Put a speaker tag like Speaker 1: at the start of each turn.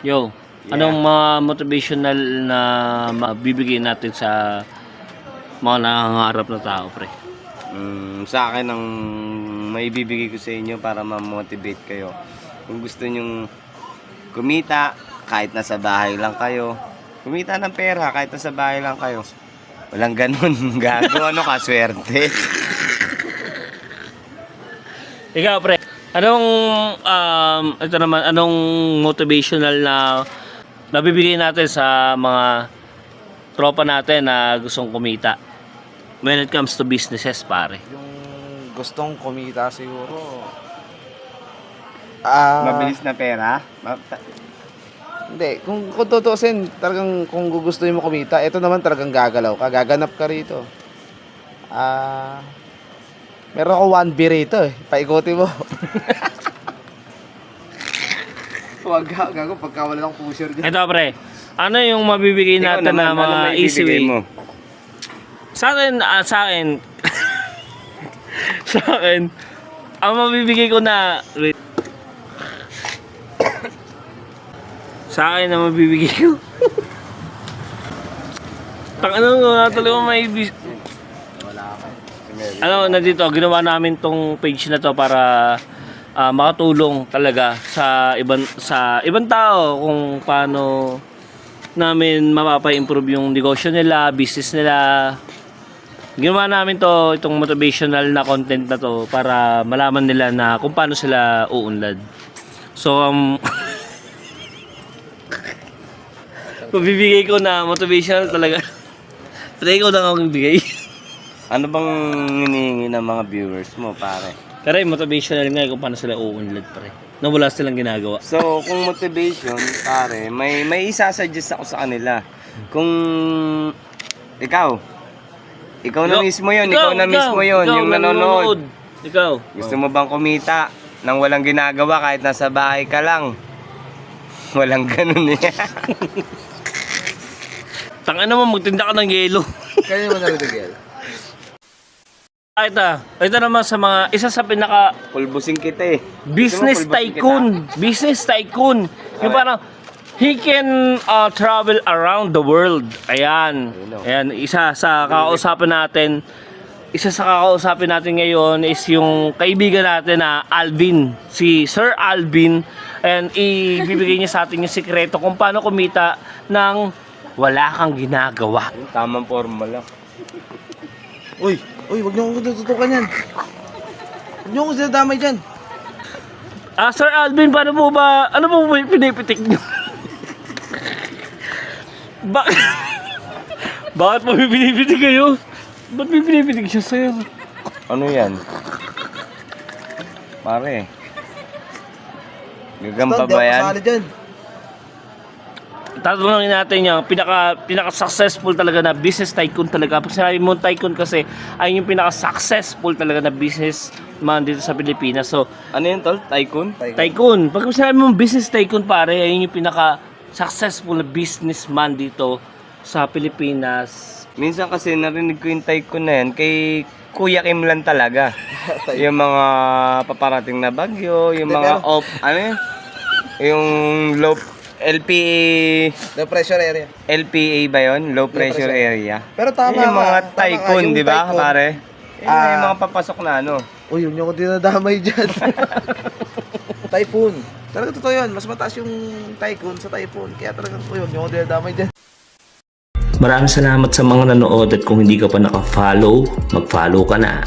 Speaker 1: Yo, anong mga motivational na mabibigay natin sa mga nangangarap na tao, pre?
Speaker 2: Sa akin, ang maibibigay ko sa inyo para ma-motivate kayo. Kung gusto nyong kumita, kahit nasa bahay lang kayo. Kumita ng pera, kahit nasa bahay lang kayo. Walang ganun. Gago, ano ka, swerte.
Speaker 1: Ikaw, pre, ito naman, anong motivational na nabibigay natin sa mga tropa natin na gustong kumita when it comes to businesses, pare?
Speaker 3: Yung gustong kumita siguro.
Speaker 2: Mabilis na pera.
Speaker 3: Hindi, kung tutuusin, talagang kung gugustuhin mo kumita, ito naman talagang gagalaw ka, gaganap ka rito. Meron ako 1 beer rito eh, paikuti mo. Huwag gago, pagka wala lang pusher dyan.
Speaker 1: Ito, pre, ano yung mabibigay
Speaker 2: Ikaw
Speaker 1: natin
Speaker 2: naman,
Speaker 1: na mga
Speaker 2: ano
Speaker 1: easy
Speaker 2: maibibigay
Speaker 1: way?
Speaker 2: mo?
Speaker 1: Sa akin, ang mabibigay ko na, wait. Sa akin na mabibigay ko. Ano nga talaga may ano na dito, ginawa namin tong page na to para makatulong talaga sa ibang tao kung paano namin mapapa-improve yung negosyo nila, business nila. Ginawa namin itong motivational na content na to para malaman nila na kung paano sila uunlad. So mabibigay ko na motivational talaga. Try ko lang akong bigay.
Speaker 2: Ano bang hinihingi ng mga viewers mo, pare?
Speaker 1: Pero yung motivational nga kung paano sila uunlad, pare. Na wala silang ginagawa.
Speaker 2: So, kung motivation, pare, may isasuggest ako sa kanila. Kung ikaw na mismo yun, yung nanonood.
Speaker 1: Ikaw.
Speaker 2: Gusto mo bang kumita nang walang ginagawa kahit nasa bahay ka lang? Walang ganun eh.
Speaker 1: Tangina mo, magtinda ka ng yelo.
Speaker 3: Kaya naman narinig yan.
Speaker 1: Ito naman sa mga, isa sa pinaka
Speaker 2: Pulbusin kita eh.
Speaker 1: business tycoon. Business tycoon. Yung parang, he can travel around the world. Ayan. Ayan, isa sa kakausapin natin ngayon is yung kaibigan natin na Alvin. Si Sir Alvin. And ibibigay niya sa atin yung sikreto kung paano kumita ng wala kang ginagawa.
Speaker 2: Tamang formula.
Speaker 3: Uy, wag niyo akong tututukan yan. Wag niyo akong sinadamay dyan.
Speaker 1: Sir Alvin, ano po ba pinipitik niyo? Bakit mo pinipitik kayo? Ba't may pinipitik siya, sir?
Speaker 2: Ano yan? Pare. Gagamba ba yan?
Speaker 3: Kasali dyan.
Speaker 1: Tatanungin natin yung pinaka-successful talaga na business tycoon talaga. Pag sinabi mo tycoon kasi, ay yung pinaka-successful talaga na business man dito sa Pilipinas. So,
Speaker 2: Ano yun, tol? Tycoon?
Speaker 1: tycoon. Pag sinabi mo business tycoon, pare, ayun yung pinaka-successful na businessman dito sa Pilipinas.
Speaker 2: Minsan kasi narinig ko yung tycoon na yan kay Kuya Kim lang talaga. Yung mga paparating na bagyo, yung mga yung low LPA.
Speaker 3: The pressure area.
Speaker 2: LPA ba yun? Low pressure area.
Speaker 3: Pero tama
Speaker 2: Yun yung mga
Speaker 3: ka,
Speaker 2: tycoon,
Speaker 3: yung
Speaker 2: di ba,
Speaker 3: tycoon.
Speaker 2: pare? Yun yung mga papasok na ano.
Speaker 3: Uy, yun yung dinadamay dyan. Typhoon. Talaga totoo yun. Mas mataas yung tycoon sa typhoon. Kaya talagang yun yung dinadamay dyan.
Speaker 1: Maraming salamat sa mga nanood at kung hindi ka pa naka-follow, mag-follow ka na.